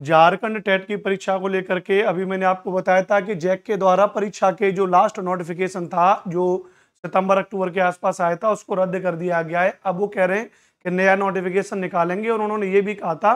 Jharkhand TET की परीक्षा को लेकर के अभी मैंने आपको बताया था कि जैक के द्वारा परीक्षा के जो लास्ट नोटिफिकेशन था, जो सितंबर अक्टूबर के आसपास आया था, उसको रद्द कर दिया गया है। अब वो कह रहे हैं कि नया नोटिफिकेशन निकालेंगे और उन्होंने ये भी कहा था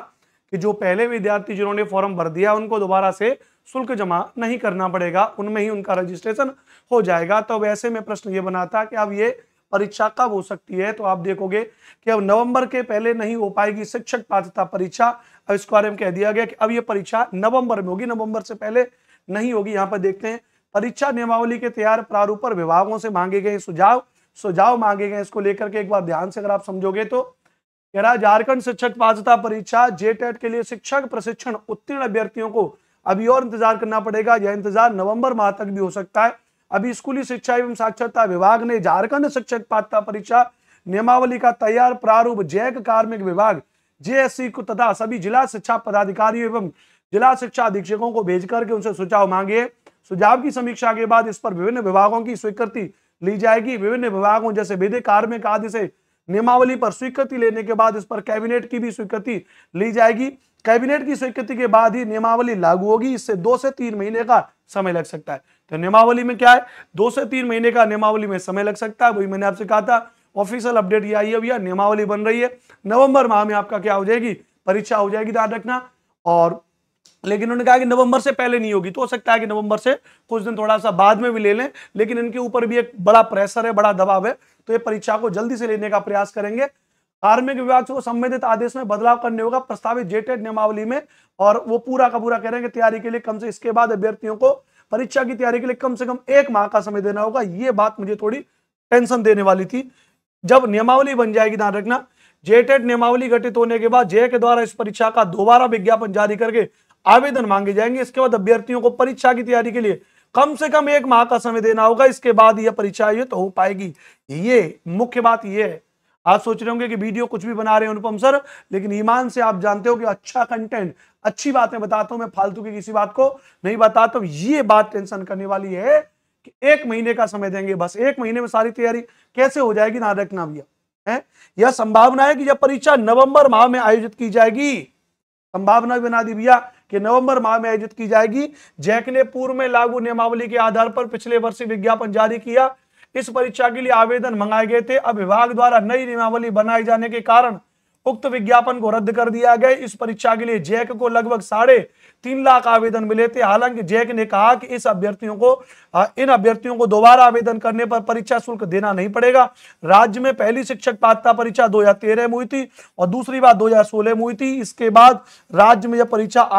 कि जो पहले विद्यार्थी जिन्होंने फॉर्म भर दिया उनको दोबारा से शुल्क जमा नहीं करना पड़ेगा, उनमें ही उनका रजिस्ट्रेशन हो जाएगा। तो वैसे में प्रश्न ये बना था कि अब ये परीक्षा कब हो सकती है, तो आप देखोगे कि अब नवंबर के पहले नहीं हो पाएगी शिक्षक पात्रता परीक्षा। अब इसके बारे में कह दिया गया कि अब ये परीक्षा नवंबर में होगी, नवंबर से पहले नहीं होगी। यहाँ पर देखते हैं परीक्षा नियमावली के तैयार प्रारूप पर विभागों से मांगे गए सुझाव मांगे गए। इसको लेकर के एक बार ध्यान से अगर आप समझोगे तो कह रहा है झारखंड शिक्षक पात्रता परीक्षा जेटेट के लिए शिक्षक प्रशिक्षण उत्तीर्ण अभ्यर्थियों को अभी और इंतजार करना पड़ेगा। यह इंतजार नवंबर माह तक भी हो सकता है। अभी स्कूली शिक्षा एवं साक्षरता विभाग ने झारखंड शिक्षक पात्रता परीक्षा नियमावली का तैयार प्रारूप जैक कार्मिक विभाग जेएससी को तथा सभी जिला शिक्षा पदाधिकारियों एवं जिला शिक्षा अधीक्षकों को भेज करके उनसे सुझाव मांगे। सुझाव की समीक्षा के बाद इस पर विभिन्न विभागों की स्वीकृति ली जाएगी। विभिन्न विभागों जैसे विधिक कार्मिक आदि से नियमावली पर स्वीकृति लेने के बाद इस पर कैबिनेट की भी स्वीकृति ली जाएगी। कैबिनेट की स्वीकृति के बाद ही नियमावली लागू होगी। इससे 2 से 3 महीने का समय लग सकता है। तो नियमावली में क्या है, 2 से 3 महीने का नियमावली में समय लग सकता है। वही मैंने आपसे कहा था, ऑफिशियल अपडेट ये आई है भैया, नियमावली बन रही है। नवंबर माह में आपका क्या हो जाएगी, परीक्षा हो जाएगी, ध्यान रखना। और लेकिन उन्होंने कहा कि नवंबर से पहले नहीं होगी, तो हो सकता है कि नवंबर से कुछ दिन थोड़ा सा बाद में भी ले लें, लेकिन इनके ऊपर भी एक बड़ा प्रेशर है, बड़ा दबाव है, तो ये परीक्षा को जल्दी से लेने का प्रयास करेंगे। कार्मिक विभाग से संबंधित आदेश में बदलाव करने होगा प्रस्तावित जेटेट नियमावली में, और वो पूरा का पूरा कह रहे हैं कि तैयारी के लिए कम से इसके बाद अभ्यर्थियों को परीक्षा की तैयारी के लिए कम से कम 1 माह का समय देना होगा। ये बात मुझे थोड़ी टेंशन देने वाली थी। जब नियमावली बन जाएगी, ध्यान रखना, जेटेट नियमावली गठित होने के बाद जे के द्वारा इस परीक्षा का दोबारा विज्ञापन जारी करके आवेदन मांगे जाएंगे। इसके बाद अभ्यर्थियों को परीक्षा की तैयारी के लिए कम से कम 1 माह का समय देना होगा। इसके बाद यह परीक्षा आयोजित हो पाएगी। ये मुख्य बात यह है। आप सोच रहे होंगे कि वीडियो कुछ भी बना रहे हैं अनुपम सर, लेकिन ईमान से आप जानते हो कि अच्छा कंटेंट, अच्छी बातें बताता हूं मैं, फालतू की किसी बात को नहीं बताता हूं। ये बात टेंशन करने वाली है कि 1 महीने का समय देंगे, बस 1 महीने में सारी तैयारी कैसे हो जाएगी, ना रखना भैया है। यह संभावना है कि जब परीक्षा नवंबर माह में आयोजित की जाएगी, संभावना बना दी भैया कि नवंबर माह में आयोजित की जाएगी। जैक ने पूर्व में लागू नियमावली के आधार पर पिछले वर्ष विज्ञापन जारी किया। इस परीक्षा के लिए आवेदन मंगाए गए थे। अब विभाग द्वारा नई नियमावली बनाए जाने के कारण उक्त विज्ञापन को रद्द कर दिया गया। इस परीक्षा के लिए जैक को लगभग 3.5 लाख आवेदन मिले थे। हालांकि जैक ने कहा कि इन अभ्यर्थियों को दोबारा आवेदन करने पर परीक्षा शुल्क देना नहीं पड़ेगा। राज्य में पहली शिक्षक पात्रता परीक्षा 2013 में हुई थी और दूसरी बार 2016 में हुई थी। इसके बाद राज्य में यह परीक्षा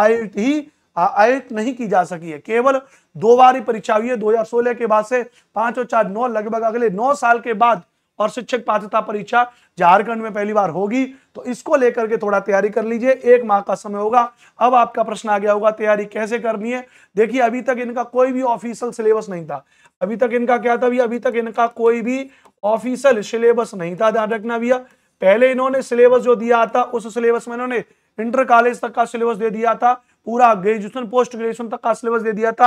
आयोजित नहीं की जा सकी है। केवल 2 बार ही परीक्षा हुई है, 2016 के बाद से 5 और 4 9, लगभग अगले 9 साल के बाद और शिक्षक पात्रता परीक्षा झारखंड में पहली बार होगी। तो इसको लेकर के थोड़ा तैयारी कर लीजिए, 1 माह का समय होगा। अब आपका प्रश्न आ गया होगा तैयारी कैसे करनी है। देखिए, अभी तक इनका कोई भी ऑफिशियल सिलेबस नहीं था। अभी तक इनका क्या था भैया, अभी तक इनका कोई भी ऑफिशियल सिलेबस नहीं था, ध्यान रखना भैया। पहले इन्होंने सिलेबस जो दिया था, उस सिलेबस में इन्होंने इंटर कॉलेज तक का सिलेबस दे दिया था, पूरा ग्रेजुएशन पोस्ट ग्रेजुएशन तक का सिलेबस दे दिया था।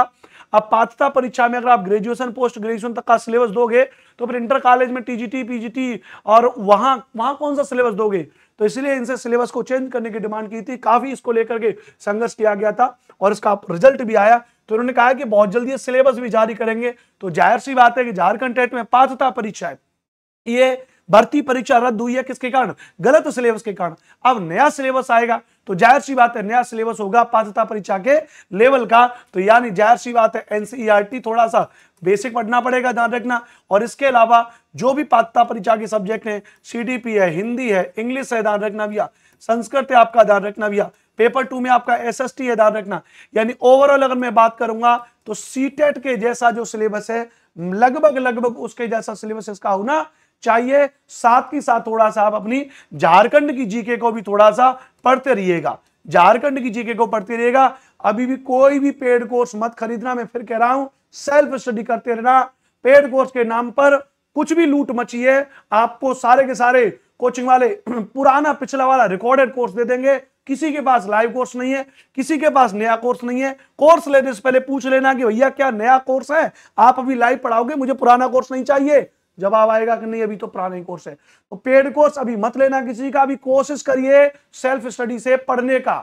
अब पात्रता परीक्षा में अगर आप ग्रेजुएशन पोस्ट ग्रेजुएशन तक का सिलेबस दोगे तो फिर इंटर कॉलेज में टीजीटी पीजीटी और वहां कौन सा सिलेबस दोगे। तो इसलिए इनसे सिलेबस को चेंज करने की डिमांड की थी। काफी इसको लेकर के संघर्ष किया गया था और इसका रिजल्ट भी आया। तो उन्होंने कहा कि बहुत जल्दी ये सिलेबस भी जारी करेंगे। तो जाहिर सी बात है कि झारखंड टेट में पात्रता परीक्षा है, ये भर्ती परीक्षा रद्द हुई है किसके कारण, गलत सिलेबस के कारण। अब नया सिलेबस आएगा तो जाहिर सी बात है नया सिलेबस होगा पात्रता परीक्षा के लेवल का। तो यानी जाहिर सी बात है एनसीईआरटी थोड़ा सा बेसिक पढ़ना पड़ेगा, ध्यान रखना। और इसके अलावा जो भी पात्रता परीक्षा के सब्जेक्ट हैं, सीडीपी है, हिंदी है, इंग्लिश है, ध्यान रखना भैया, संस्कृत है आपका, ध्यान रखना भैया, पेपर 2 में आपका एसएसटी है, ध्यान रखना। यानी ओवरऑल अगर मैं बात करूंगा तो सीटेट के जैसा जो सिलेबस है, लगभग उसके जैसा सिलेबस इसका होना चाहिए। साथ ही साथ थोड़ा सा आप अपनी झारखंड की जीके को भी थोड़ा सा पढ़ते रहिएगा, झारखंड की जीके को पढ़ते रहिएगा। अभी भी कोई भी पेड कोर्स मत खरीदना, मैं फिर कह रहा हूं, सेल्फ स्टडी करते रहना। पेड कोर्स के नाम पर कुछ भी लूट मची है, आपको सारे के सारे कोचिंग वाले पुराना पिछला वाला रिकॉर्डेड कोर्स दे देंगे। किसी के पास लाइव कोर्स नहीं है, किसी के पास नया कोर्स नहीं है। कोर्स लेने से पहले पूछ लेना कि भैया क्या नया कोर्स है, आप अभी लाइव पढ़ाओगे, मुझे पुराना कोर्स नहीं चाहिए। जवाब आएगा कि नहीं, अभी तो पुराना ही कोर्स है। तो पेड कोर्स अभी मत लेना किसी का, अभी कोशिश करिए सेल्फ स्टडी से पढ़ने का।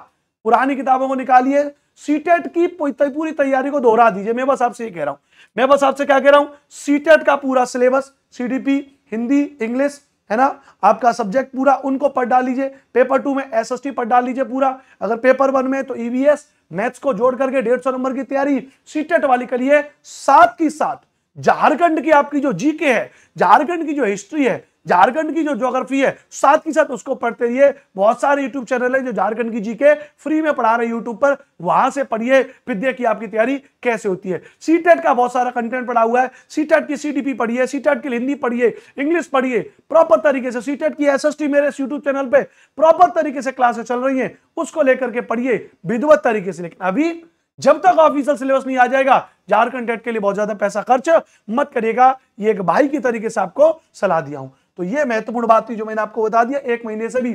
पुरानी किताबों को निकालिए, सीटेट की पूरी तैयारी को दोहरा दीजिए। मैं बस आपसे ये कह रहा हूं, मैं बस आपसे क्या कह रहा हूं, सीटेट का पूरा सिलेबस, सीडीपी, हिंदी, इंग्लिश, है ना, आपका सब्जेक्ट पूरा, उनको पढ़ डाल लीजिए। पेपर 2 में एसएसटी पढ़ डाल लीजिए पूरा। अगर पेपर 1 में तो ईवीएस, मैथ्स को जोड़ करके 150 नंबर की तैयारी सीटेट वाली करिए। साथ ही साथ झारखंड की आपकी जो जीके है, झारखंड की जो हिस्ट्री है, झारखंड की जो ज्योग्राफी है, साथ ही साथ उसको पढ़ते रहिए। बहुत सारे यूट्यूब चैनल है जो झारखंड की जीके फ्री में पढ़ा रहे हैं यूट्यूब पर, वहां से पढ़िए, फिर देखिए आपकी तैयारी कैसे होती है। सीटेट का बहुत सारा कंटेंट पढ़ा हुआ है, सीटेट की सीडीपी पढ़िए, सीटेट की हिंदी पढ़िए, इंग्लिश पढ़िए प्रॉपर तरीके से। सीटेट की एसएसटी मेरे यूट्यूब चैनल पे प्रॉपर तरीके से क्लासेस चल रही हैं, उसको लेकर के पढ़िए विधिवत तरीके से। लेकिन अभी जब तक ऑफिशियल सिलेबस नहीं आ जाएगा, झारखंड टेट के लिए बहुत ज्यादा पैसा खर्च मत करिएगा। ये एक भाई की तरीके से आपको सलाह दिया हूं। तो ये महत्वपूर्ण बात थी जो मैंने आपको बता दिया। 1 महीने से भी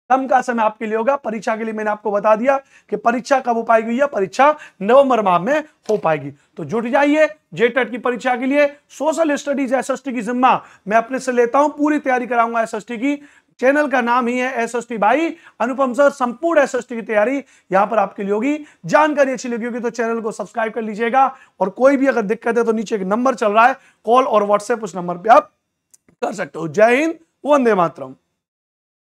कम का समय आपके लिए होगा। परीक्षा के लिए मैंने आपको बता दिया कि परीक्षा कब हो पाएगी, या परीक्षा नवंबर माह में हो पाएगी। तो जुट जाइए जेटेट की परीक्षा के लिए। सोशल स्टडीज एसएसटी की जिम्मा मैं अपने से लेता हूं, पूरी तैयारी कराऊंगा एसएसटी की। चैनल का नाम ही है एसएसटी बाई अनुपम सर। संपूर्ण एसएसटी की तैयारी यहां पर आपके लिए होगी। जानकारी अच्छी लगी होगी तो चैनल को सब्सक्राइब कर लीजिएगा, और कोई भी अगर दिक्कत है तो नीचे एक नंबर चल रहा है, कॉल और व्हाट्सएप, उस नंबर पे आप कर सकते हो। जय हिंद, वंदे मातरम।